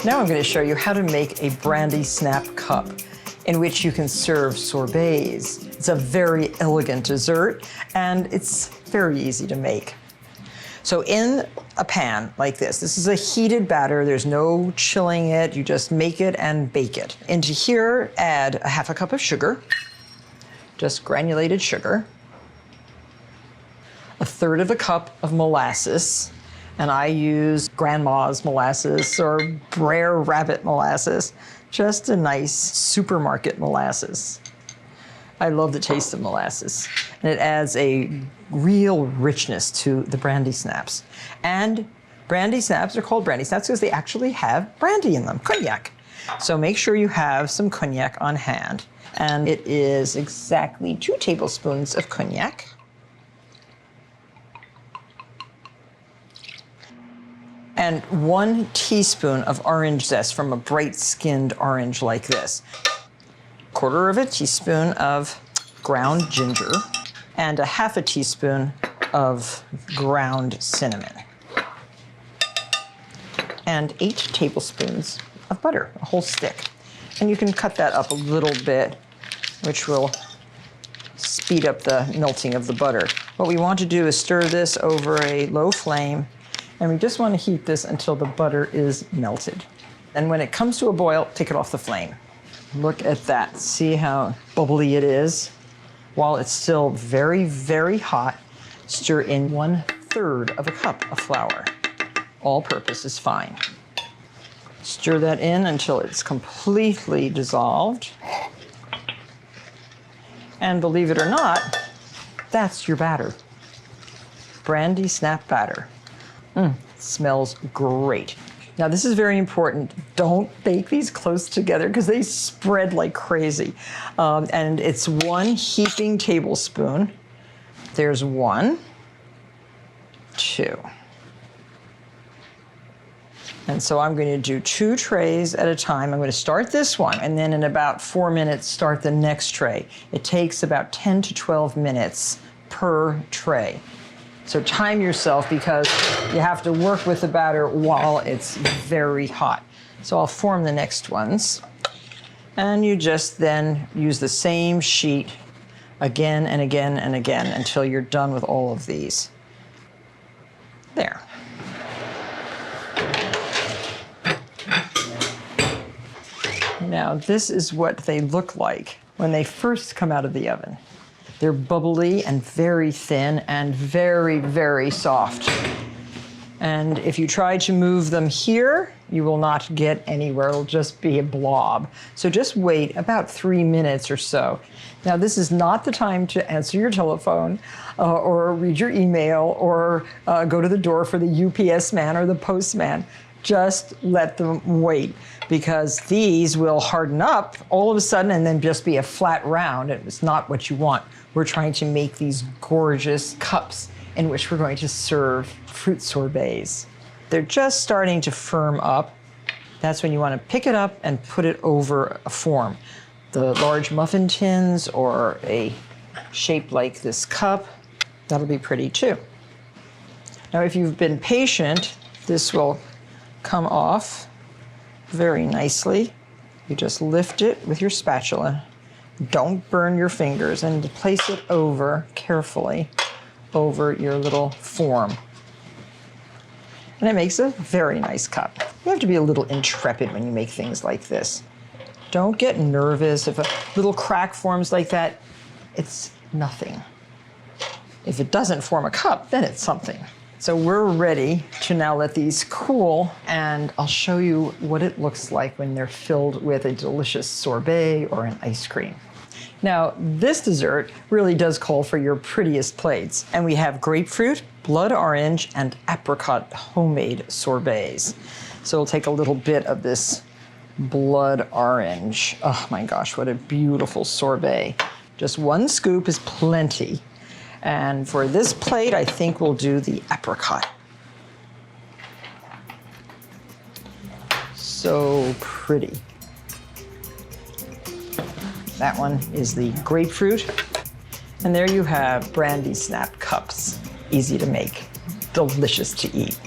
Now I'm going to show you how to make a Brandy-Snap cup in which you can serve sorbets. It's a very elegant dessert and it's very easy to make. So in a pan like this is a heated batter. There's no chilling it. You just make it and bake it. Into here, add a half a cup of sugar, just granulated sugar, a third of a cup of molasses, and I use Grandma's molasses or Brer Rabbit molasses, just a nice supermarket molasses. I love the taste of molasses, and it adds a real richness to the brandy snaps. And brandy snaps are called brandy snaps because they actually have brandy in them, cognac. So make sure you have some cognac on hand. And it is exactly 2 tablespoons of cognac. And 1 teaspoon of orange zest from a bright-skinned orange like this. 1/4 of a teaspoon of ground ginger, and a half a teaspoon of ground cinnamon. And 8 tablespoons of butter, a whole stick. And you can cut that up a little bit, which will speed up the melting of the butter. What we want to do is stir this over a low flame, and we just want to heat this until the butter is melted. And when it comes to a boil, take it off the flame. Look at that. See how bubbly it is? While it's still very, very hot, stir in 1/3 of a cup of flour. All purpose is fine. Stir that in until it's completely dissolved. And believe it or not, that's your batter. Brandy-Snap Batter. Smells great. Now this is very important. Don't bake these close together because they spread like crazy. And it's 1 heaping tablespoon. There's 1, 2. And so I'm going to do 2 trays at a time. I'm going to start this one, and then in about 4 minutes, start the next tray. It takes about 10 to 12 minutes per tray. So time yourself because you have to work with the batter while it's very hot. So I'll form the next ones. And you just then use the same sheet again and again and again until you're done with all of these. There. Now this is what they look like when they first come out of the oven. They're bubbly and very thin and very, very soft. And if you try to move them here, you will not get anywhere. It'll just be a blob. So just wait about 3 minutes or so. Now this is not the time to answer your telephone or read your email or go to the door for the UPS man or the postman. Just let them wait because these will harden up all of a sudden and then just be a flat round. It's not what you want. We're trying to make these gorgeous cups in which we're going to serve fruit sorbets. They're just starting to firm up. That's when you want to pick it up and put it over a form. The large muffin tins or a shape like this cup, that'll be pretty too. Now if you've been patient, this will come off very nicely. You just lift it with your spatula. Don't burn your fingers and place it over carefully over your little form. And it makes a very nice cup. You have to be a little intrepid when you make things like this. Don't get nervous. If a little crack forms like that, it's nothing. If it doesn't form a cup, then it's something. So we're ready to now let these cool, and I'll show you what it looks like when they're filled with a delicious sorbet or an ice cream. Now, this dessert really does call for your prettiest plates, and we have grapefruit, blood orange, and apricot homemade sorbets. So we'll take a little bit of this blood orange. Oh my gosh, what a beautiful sorbet. Just 1 scoop is plenty. And for this plate, I think we'll do the apricot. So pretty. That one is the grapefruit. And there you have Brandy-Snap cups. Easy to make, delicious to eat.